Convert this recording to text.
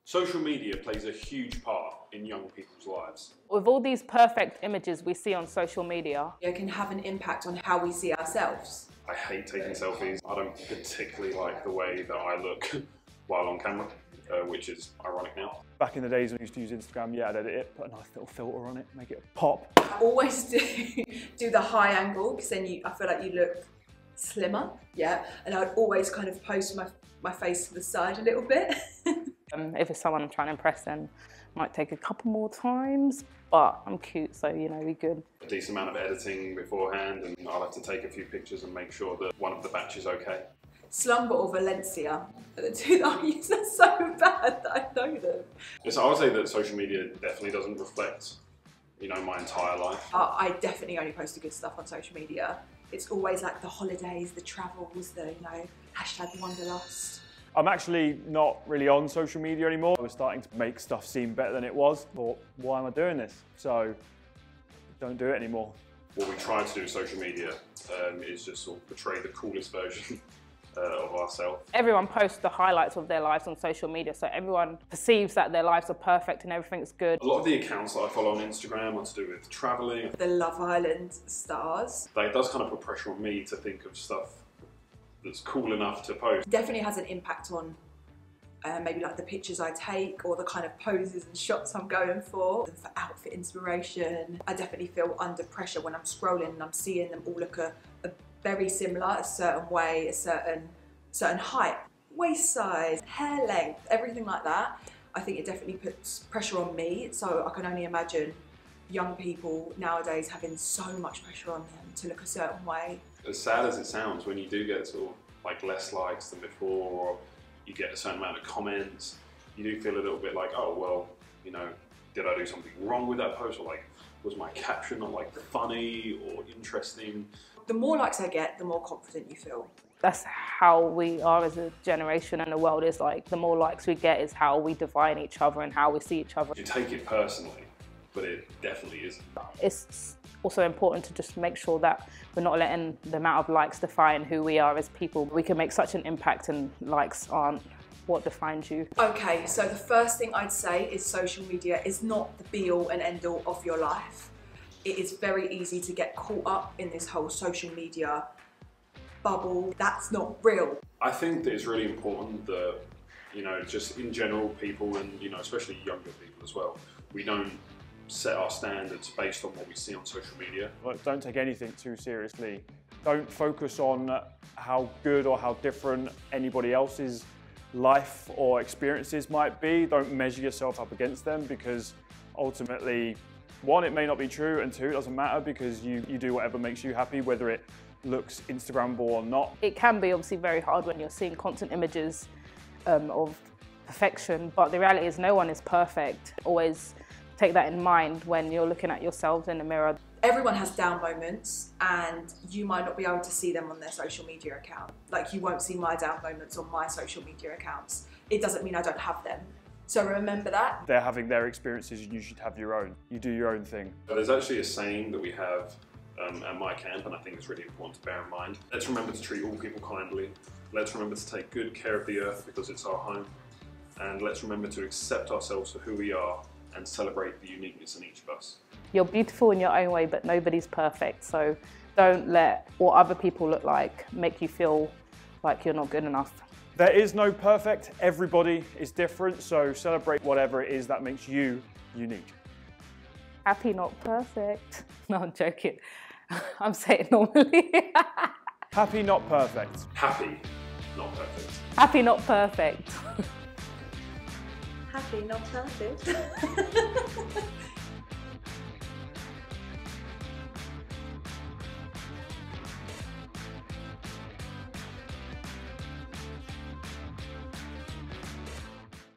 Social media plays a huge part in young people's lives. With all these perfect images we see on social media, it can have an impact on how we see ourselves. I hate taking selfies. I don't particularly like the way that I look while on camera, which is ironic now. Back in the days when I used to use Instagram, yeah, I'd edit it, put a nice little filter on it, make it pop. I always do the high angle because then I feel like you look slimmer, yeah. And I would always kind of post my face to the side a little bit. if it's someone I'm trying to impress, then might take a couple more times, but I'm cute, so you know, we're good. A decent amount of editing beforehand, and I'll have to take a few pictures and make sure that one of the batch is okay. Slumber or Valencia are the two that I use. They're so bad that I know them. So I would say that social media definitely doesn't reflect, you know, my entire life. I definitely only post the good stuff on social media. It's always like the holidays, the travels, the, you know, hashtag wanderlust. I'm actually not really on social media anymore. I was starting to make stuff seem better than it was. Thought, why am I doing this? So, don't do it anymore. What we try to do with social media is just sort of portray the coolest version of ourselves. Everyone posts the highlights of their lives on social media, so everyone perceives that their lives are perfect and everything's good. A lot of the accounts that I follow on Instagram are to do with travelling. The Love Island stars. It does kind of put pressure on me to think of stuff that's cool enough to post. Definitely has an impact on maybe like the pictures I take or the kind of poses and shots I'm going for outfit inspiration. I definitely feel under pressure when I'm scrolling and I'm seeing them all look a very similar, a certain way, a certain height, waist size, hair length, everything like that. I think it definitely puts pressure on me, so I can only imagine young people nowadays having so much pressure on them to look a certain way. As sad as it sounds, when you do get sort of like less likes than before, or you get a certain amount of comments, you do feel a little bit like, oh well, you know, did I do something wrong with that post, or like, was my caption not like funny or interesting? The more likes I get, the more confident you feel. That's how we are as a generation, and the world is like, the more likes we get is how we define each other and how we see each other. You take it personally, but it definitely isn't. It's also important to just make sure that we're not letting the amount of likes define who we are as people. We can make such an impact, and likes aren't what defines you. Okay, so the first thing I'd say is social media is not the be-all and end-all of your life. It is very easy to get caught up in this whole social media bubble. That's not real. I think that it's really important that, you know, just in general, people, and, you know, especially younger people as well, we don't set our standards based on what we see on social media. Don't take anything too seriously. Don't focus on how good or how different anybody else's life or experiences might be. Don't measure yourself up against them, because ultimately, one, it may not be true, and two, it doesn't matter, because you do whatever makes you happy, whether it looks Instagrammable or not. It can be obviously very hard when you're seeing constant images of perfection, but the reality is no one is perfect. Always take that in mind when you're looking at yourselves in the mirror. Everyone has down moments, and you might not be able to see them on their social media account. Like, you won't see my down moments on my social media accounts. It doesn't mean I don't have them. So remember that. They're having their experiences, and you should have your own. You do your own thing. There's actually a saying that we have at my camp, and I think it's really important to bear in mind. Let's remember to treat all people kindly. Let's remember to take good care of the earth, because it's our home. And let's remember to accept ourselves for who we are and celebrate the uniqueness in each of us. You're beautiful in your own way, but nobody's perfect. So don't let what other people look like make you feel like you're not good enough. There is no perfect. Everybody is different. So celebrate whatever it is that makes you unique. Happy, not perfect. No, I'm joking. I'm saying it normally. Happy, not perfect. Happy, not perfect. Happy, not perfect. Happy, not perfect.